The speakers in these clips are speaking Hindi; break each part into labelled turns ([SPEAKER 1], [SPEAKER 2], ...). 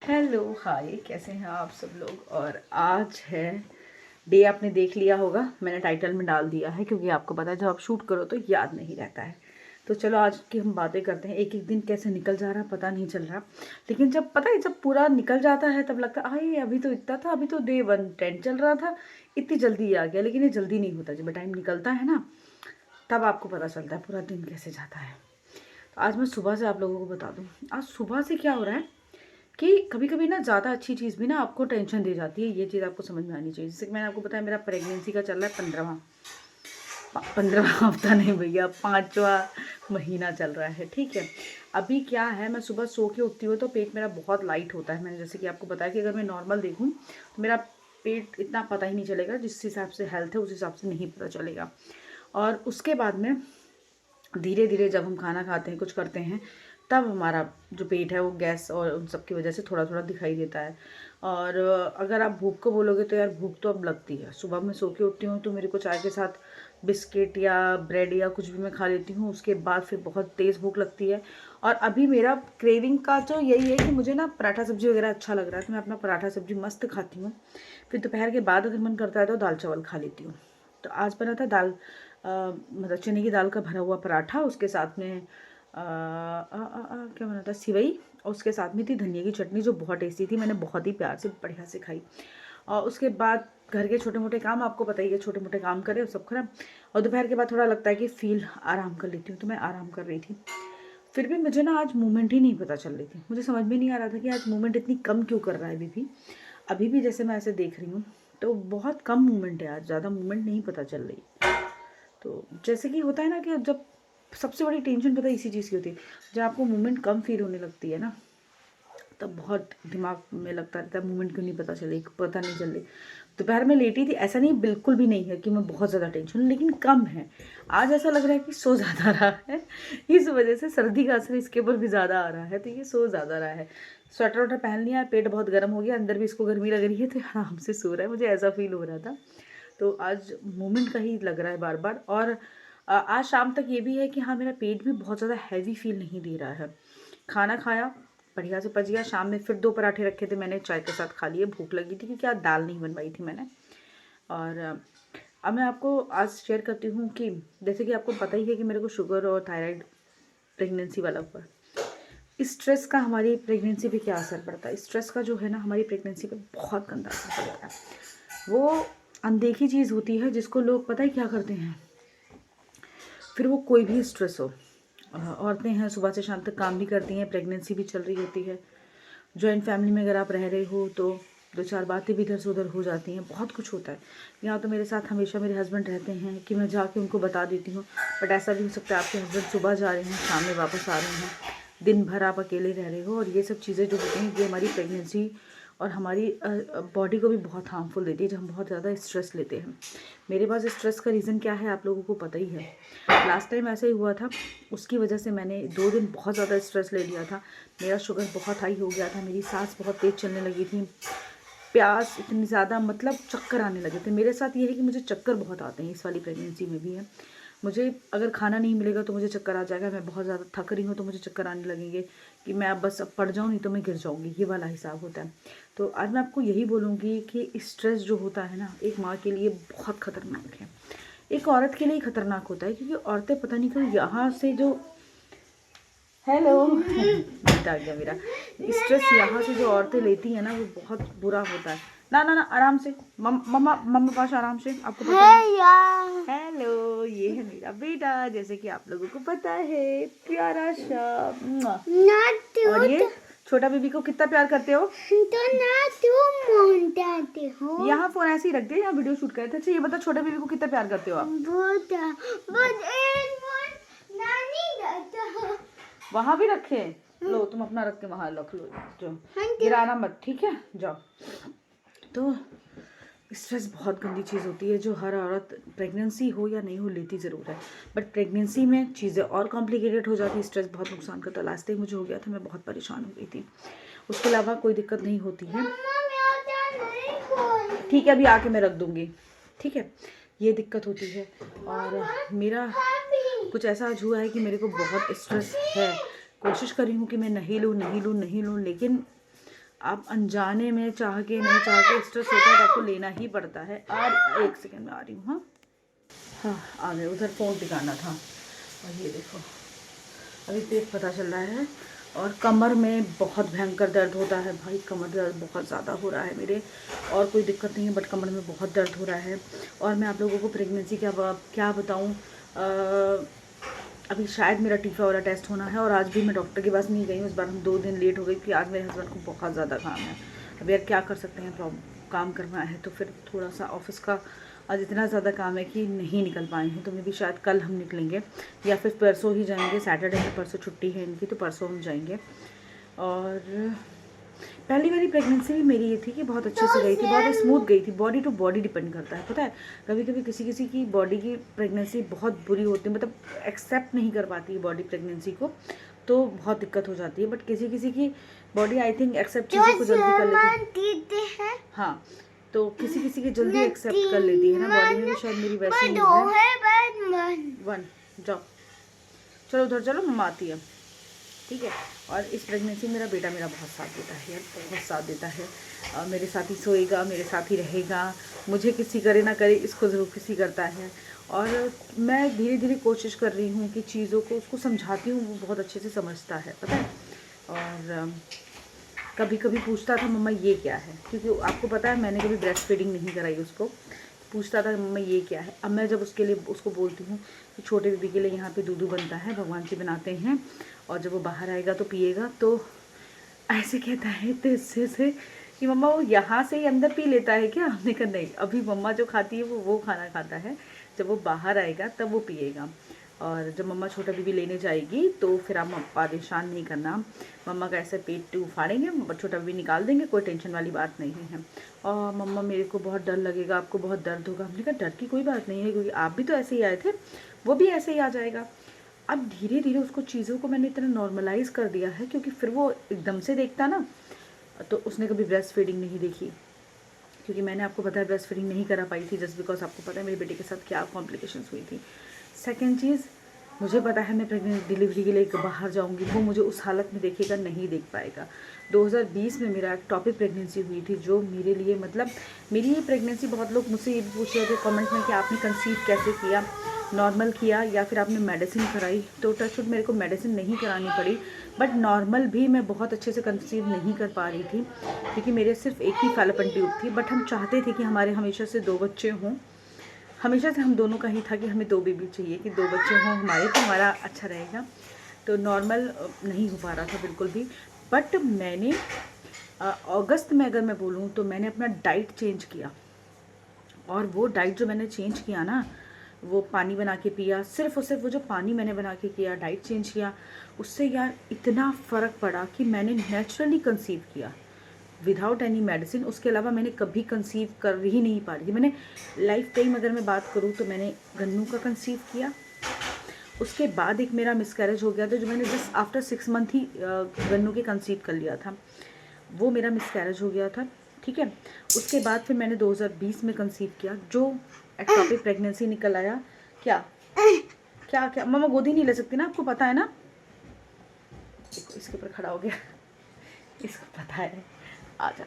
[SPEAKER 1] हेलो हाय, कैसे हैं आप सब लोग। और आज है डे, आपने देख लिया होगा, मैंने टाइटल में डाल दिया है क्योंकि आपको पता है जब आप शूट करो तो याद नहीं रहता है। तो चलो आज की हम बातें करते हैं। एक एक दिन कैसे निकल जा रहा पता नहीं चल रहा, लेकिन जब पता है जब पूरा निकल जाता है तब लगता है अभी तो इतना था, अभी तो डे 110 चल रहा था, इतनी जल्दी आ गया। लेकिन ये जल्दी नहीं होता, जब टाइम निकलता है ना तब आपको पता चलता है पूरा दिन कैसे जाता है। तो आज मैं सुबह से आप लोगों को बता दूँ आज सुबह से क्या हो रहा है कि कभी कभी ना ज़्यादा अच्छी चीज़ भी ना आपको टेंशन दे जाती है। ये चीज़ आपको समझ में आनी चाहिए। जैसे कि मैंने आपको बताया मेरा प्रेगनेंसी का चल रहा है 15वां हफ्ता नहीं भैया, 5वां महीना चल रहा है। ठीक है, अभी क्या है, मैं सुबह सो के उठती हूँ तो पेट मेरा बहुत लाइट होता है। मैंने जैसे कि आपको बताया कि अगर मैं नॉर्मल देखूँ तो मेरा पेट इतना पता ही नहीं चलेगा, जिस हिसाब से हेल्थ है उस हिसाब से नहीं पता चलेगा। और उसके बाद में धीरे धीरे जब हम खाना खाते हैं, कुछ करते हैं, तब हमारा जो पेट है वो गैस और उन सब की वजह से थोड़ा थोड़ा दिखाई देता है। और अगर आप भूख को बोलोगे तो यार भूख तो अब लगती है। सुबह मैं सो के उठती हूँ तो मेरे को चाय के साथ बिस्किट या ब्रेड या कुछ भी मैं खा लेती हूँ, उसके बाद फिर बहुत तेज़ भूख लगती है। और अभी मेरा क्रेविंग का तो यही है कि मुझे ना पराठा सब्जी वगैरह अच्छा लग रहा है तो मैं अपना पराठा सब्जी मस्त खाती हूँ। फिर दोपहर के बाद अगर मन करता है तो दाल चावल खा लेती हूँ। तो आज बना था दाल मतलब चने की दाल का भरा हुआ पराठा, उसके साथ में क्या बना था, सिवई, और उसके साथ में थी धनिया की चटनी जो बहुत टेस्टी थी। मैंने बहुत ही प्यार से बढ़िया से खाई। और उसके बाद घर के छोटे मोटे काम, आपको पता ही है, छोटे मोटे काम करे सब खराब। और दोपहर के बाद थोड़ा लगता है कि फील आराम कर लेती हूँ, तो मैं आराम कर रही थी। फिर भी मुझे ना आज मूवमेंट ही नहीं पता चल रही थी। मुझे समझ में नहीं आ रहा था कि आज मूवमेंट इतनी कम क्यों कर रहा है। अभी भी जैसे मैं ऐसे देख रही हूँ तो बहुत कम मूवमेंट है आज, ज़्यादा मूवमेंट नहीं पता चल रही। तो जैसे कि होता है ना कि जब सबसे बड़ी टेंशन पता है इसी चीज़ की होती है, जब आपको मूवमेंट कम फील होने लगती है ना तब बहुत दिमाग में लगता रहता है मूवमेंट क्यों नहीं पता चली, पता नहीं चल रही। दोपहर में लेटी थी, ऐसा नहीं बिल्कुल भी नहीं है कि मैं बहुत ज़्यादा टेंशन हूँ, लेकिन कम है। आज ऐसा लग रहा है कि सो ज़्यादा रहा है, इस वजह से सर्दी का असर इसके ऊपर भी ज़्यादा आ रहा है, तो ये सो ज़्यादा रहा है। स्वेटर वटर पहन लिया, पेट बहुत गर्म हो गया, अंदर भी इसको गर्मी लग रही है तो आराम से सो रहा है, मुझे ऐसा फील हो रहा था। तो आज मूवमेंट का ही लग रहा है बार बार। और आज शाम तक ये भी है कि हाँ मेरा पेट भी बहुत ज़्यादा हैवी फील नहीं दे रहा है। खाना खाया, बढ़िया से पच गया। शाम में फिर 2 पराठे रखे थे मैंने, चाय के साथ खा लिए। भूख लगी थी क्योंकि आज दाल नहीं बनवाई थी मैंने। और अब मैं आपको आज शेयर करती हूँ कि जैसे कि आपको पता ही है कि मेरे को शुगर और थायराइड प्रेगनेंसी वाला हुआ। स्ट्रेस का हमारी प्रेगनेंसी पे क्या असर पड़ता है। स्ट्रेस का जो है ना हमारी प्रेगनेंसी पे बहुत गंदा असर पड़ता है। वो अनदेखी चीज़ होती है जिसको लोग पता ही क्या करते हैं, फिर वो कोई भी स्ट्रेस हो। औरतें हैं, सुबह से शाम तक काम भी करती हैं, प्रेगनेंसी भी चल रही होती है। जॉइंट फैमिली में अगर आप रह रहे हो तो 2-4 बातें भी इधर से उधर हो जाती हैं, बहुत कुछ होता है। यहाँ तो मेरे साथ हमेशा मेरे हस्बैंड रहते हैं कि मैं जाके उनको बता देती हूँ, बट ऐसा भी हो सकता है आपके हस्बैंड सुबह जा रहे हैं, शाम में वापस आ रहे हैं, दिन भर आप अकेले रह रहे हो। और ये सब चीज़ें जो होती हैं ये हमारी प्रेगनेंसी और हमारी बॉडी को भी बहुत हार्मफुल देती है जब हम बहुत ज़्यादा स्ट्रेस लेते हैं। मेरे पास स्ट्रेस का रीज़न क्या है आप लोगों को पता ही है। लास्ट टाइम ऐसा ही हुआ था, उसकी वजह से मैंने 2 दिन बहुत ज़्यादा स्ट्रेस ले लिया था। मेरा शुगर बहुत हाई हो गया था, मेरी सांस बहुत तेज़ चलने लगी थी, प्यास इतनी ज़्यादा, मतलब चक्कर आने लगे थे। मेरे साथ ये है कि मुझे चक्कर बहुत आते हैं, इस वाली प्रेगनेंसी में भी है। मुझे अगर खाना नहीं मिलेगा तो मुझे चक्कर आ जाएगा। मैं बहुत ज़्यादा थक रही हूँ तो मुझे चक्कर आने लगेंगे कि मैं अब बस अब पड़ जाऊँ, नहीं तो मैं गिर जाऊँगी, ये वाला हिसाब होता है। तो आज मैं आपको यही बोलूँगी कि स्ट्रेस जो होता है ना एक माँ के लिए बहुत ख़तरनाक है, एक औरत के लिए ख़तरनाक होता है। क्योंकि औरतें पता नहीं क्यों यहाँ से जो हेलो बेटा आ गया मेरा, स्ट्रेस यहाँ से जो औरतें लेती है ना वो बहुत बुरा होता है। ना ना ना आराम से, मम्मा मम्मा पास आराम से, आपको पता है। हेलो, ये है मेरा बेटा, जैसे कि आप लोगों को पता है, प्यारा सा। और ये छोटा बेबी को कितना प्यार करते हो तो ना तुम यहाँ फोन ऐसे ही रख दे, यहाँ वीडियो शूट करे थे। अच्छा ये बता, छोटे बेबी को कितना प्यार करते हो आप। वहाँ भी रखे, लो तुम अपना रख के वहाँ रख लो, जो गिराना मत, ठीक है, जाओ। तो स्ट्रेस बहुत गंदी चीज़ होती है जो हर औरत प्रेगनेंसी हो या नहीं हो लेती ज़रूर है, बट प्रेगनेंसी में चीज़ें और कॉम्प्लिकेटेड हो जाती है। स्ट्रेस बहुत नुकसान करता है। लास्ट टाइम मुझे हो गया था, मैं बहुत परेशान हो गई थी। उसके अलावा कोई दिक्कत नहीं होती है। ठीक है, अभी आके मैं रख दूँगी, ठीक है। ये दिक्कत होती है। और मेरा कुछ ऐसा आज हुआ है कि मेरे को बहुत स्ट्रेस है। कोशिश कर रही हूँ कि मैं नहीं लूँ, लेकिन आप अनजाने में चाह के नहीं चाह के स्ट्रेस होता है तो आपको लेना ही पड़ता है। और 1 सेकेंड में आ रही हूँ। हाँ हाँ आ गए, उधर फ़ोन टिकाना था। और ये देखो अभी पेट पता चल रहा है और कमर में बहुत भयंकर दर्द होता है भाई, कमर दर्द बहुत ज़्यादा हो रहा है मेरे। और कोई दिक्कत नहीं है बट कमर में बहुत दर्द हो रहा है। और मैं आप लोगों को प्रेगनेंसी क्या बताऊँ, अभी शायद मेरा टीका वाला टेस्ट होना है और आज भी मैं डॉक्टर के पास नहीं गई हूँ। इस बार हम 2 दिन लेट हो गई क्योंकि आज मेरे हस्बैंड को बहुत ज़्यादा काम है। अब यार क्या कर सकते हैं, काम करना है तो फिर थोड़ा सा ऑफिस का आज इतना ज़्यादा काम है कि नहीं निकल पाए हैं। तो मैं भी शायद कल हम निकलेंगे या फिर परसों ही जाएंगे। सैटरडे में परसों छुट्टी है इनकी, तो परसों हम जाएंगे। और पहली वाली प्रेगनेंसी भी मेरी ये थी कि बहुत अच्छे से गई थी, बहुत स्मूथ गई थी। बॉडी टू बॉडी डिपेंड करता है, पता है। कभी कभी किसी की बॉडी की प्रेगनेंसी बहुत बुरी होती है, मतलब एक्सेप्ट नहीं कर पाती है बॉडी प्रेगनेंसी को, तो बहुत दिक्कत हो जाती है। बट किसी की बॉडी आई थिंक एक्सेप्ट चीज़ों को जल्दी कर लेती है। हाँ तो किसी की जल्दी एक्सेप्ट कर लेती है ना बॉडी में, शायद मेरी वैसी नहीं है। 1 जाओ, चलो उधर चलो, मम्मा आती है, ठीक है। और इस प्रेगनेंसी में मेरा बेटा मेरा बहुत साथ देता है यार, बहुत साथ देता है। मेरे साथ ही सोएगा, मेरे साथ ही रहेगा, मुझे किसी करे ना करे इसको ज़रूर किसी करता है। और मैं धीरे धीरे कोशिश कर रही हूँ कि चीज़ों को उसको समझाती हूँ, वो बहुत अच्छे से समझता है, पता है। और कभी कभी पूछता था मम्मा ये क्या है, क्योंकि आपको पता है मैंने कभी ब्रेस्ट फीडिंग नहीं कराई उसको। पूछता था मम्मा ये क्या है। अब मैं जब उसके लिए उसको बोलती हूँ कि छोटे बेबी के लिए यहाँ पे दूध बनता है, भगवान जी बनाते हैं, और जब वो बाहर आएगा तो पिएगा, तो ऐसे कहता है तेज़ से कि मम्मा वो यहाँ से ही अंदर पी लेता है क्या। हमने कहा नहीं, अभी मम्मा जो खाती है वो खाना खाता है, जब वो बाहर आएगा तब वो पिएगा। और जब मम्मा छोटा बेबी लेने जाएगी तो फिर आप परेशान नहीं करना, मम्मा का ऐसे पेट फाड़ेंगे, छोटा बेबी निकाल देंगे, कोई टेंशन वाली बात नहीं है। और मम्मा मेरे को बहुत डर लगेगा, आपको बहुत दर्द होगा। हमने कहा डर की कोई बात नहीं है, क्योंकि आप भी तो ऐसे ही आए थे, वो भी ऐसे ही आ जाएगा। अब धीरे धीरे उसको चीज़ों को मैंने इतना नॉर्मलाइज़ कर दिया है, क्योंकि फिर वो एकदम से देखता ना, तो उसने कभी ब्रेस्ट फीडिंग नहीं देखी, क्योंकि मैंने आपको बताया ब्रेस्ट फीडिंग नहीं करा पाई थी, जस्ट बिकॉज आपको पता है मेरे बेटे के साथ क्या कॉम्प्लिकेशंस हुई थी। सेकेंड चीज़, मुझे पता है मैं प्रेगनेंट डिलीवरी के लिए बाहर जाऊंगी, वो मुझे उस हालत में देखेगा नहीं, देख पाएगा। 2020 में मेरा टॉपिक प्रेगनेंसी हुई थी, जो मेरे लिए मतलब मेरी ये प्रेगनेंसी, बहुत लोग मुझसे ये भी पूछ रहे थे कमेंट में कि आपने कंसीव कैसे किया, नॉर्मल किया या फिर आपने मेडिसिन कराई। तो टचवुड मेरे को मेडिसिन नहीं करानी पड़ी, बट नॉर्मल भी मैं बहुत अच्छे से कंसीव नहीं कर पा रही थी, क्योंकि मेरे सिर्फ एक ही फैलोपियन ट्यूब थी। बट हम चाहते थे कि हमारे हमेशा से 2 बच्चे हों, हमेशा से हम दोनों का ही था कि हमें 2 बेबी चाहिए, कि 2 बच्चे हों हमारे, तो हमारा अच्छा रहेगा। तो नॉर्मल नहीं हो पा रहा था बिल्कुल भी। बट मैंने अगस्त में अगर मैं बोलूँ तो मैंने अपना डाइट चेंज किया, और वो डाइट जो मैंने चेंज किया ना, वो पानी बना के पिया, सिर्फ और सिर्फ वो जो पानी मैंने बना के किया, डाइट चेंज किया, उससे यार इतना फ़र्क पड़ा कि मैंने नेचुरली कंसीव किया विदाउट एनी मेडिसिन। उसके अलावा मैंने कभी कंसीव कर ही नहीं पा रही थी। मैंने लाइफ टाइम अगर मैं बात करूँ तो मैंने गन्नू का कंसीव किया, उसके बाद एक मेरा मिसकैरेज हो गया था, जो मैंने जस्ट आफ्टर 6 मंथ ही गन्नू के कंसीव कर लिया था, वो मेरा मिसकैरेज हो गया था, ठीक है। उसके बाद फिर मैंने 2020 में कंसीव किया, जो एक्टोपिक प्रेगनेंसी निकल आया। क्या क्या क्या मम्मा गोदी नहीं ले सकती ना, आपको पता है ना, इसके ऊपर खड़ा हो गया, इसको पता है। आजा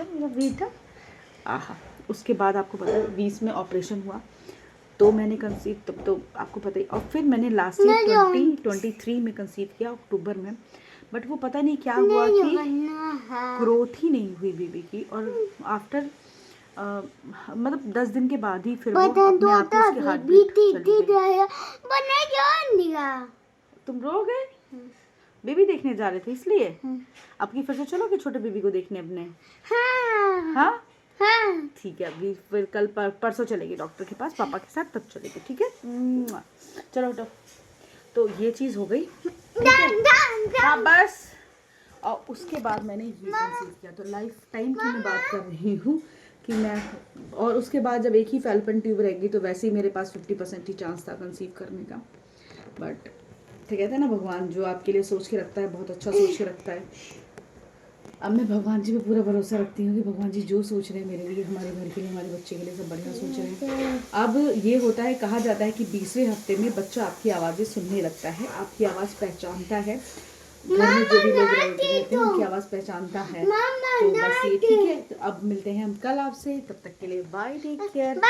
[SPEAKER 1] मेरा बेटा, आहा। उसके बाद आपको पता है 20 में ऑपरेशन हुआ, तो मैंने कंसीव, तब तो आपको पता ही। और फिर मैंने लास्ट ईयर 2023 में कंसीव किया, अक्टूबर में। बट वो पता नहीं क्या हुआ कि ग्रोथ ही नहीं हुई बेबी की, और आफ्टर मतलब 10 दिन के बाद ही फिर वो अपने आप ही उसकी हार्ट बीट चली गई। तुम रो गए, बेबी देखने जा रहे थे इसलिए। आपकी फिर से चलोगे छोटे बेबी को देखने अपने? हाँ ठीक है, अभी फिर कल परसों चलेगी डॉक्टर के पास पापा के साथ, तब चलेगी, ठीक है। चलो हटो। तो ये चीज़ हो गई, हाँ बस। और उसके बाद मैंने ये कंसीव किया, तो लाइफ टाइम की मैं बात कर रही हूँ कि मैं, और उसके बाद जब एक ही फैलोपियन ट्यूब रहेगी तो वैसे ही मेरे पास 50% ही चांस था कंसीव करने का। बट तो कहते हैं ना, भगवान जो आपके लिए सोच के रखता है बहुत अच्छा सोच के रखता है। अब मैं भगवान जी पे पूरा भरोसा रखती हूँ कि भगवान जी जो सोच रहे हैं मेरे लिए, हमारे घर के लिए, हमारे बच्चे के लिए, सब बढ़िया सोच रहे हैं। अब ये होता है, कहा जाता है कि 20वें हफ्ते में बच्चा आपकी आवाज़ें सुनने लगता है, आपकी आवाज़ पहचानता है, घर में जो भी लोग रहते हैं उनकी आवाज़ पहचानता है। तो बस ये ठीक है। तो अब मिलते हैं हम कल आपसे, तब तक के लिए बाय, टेक केयर।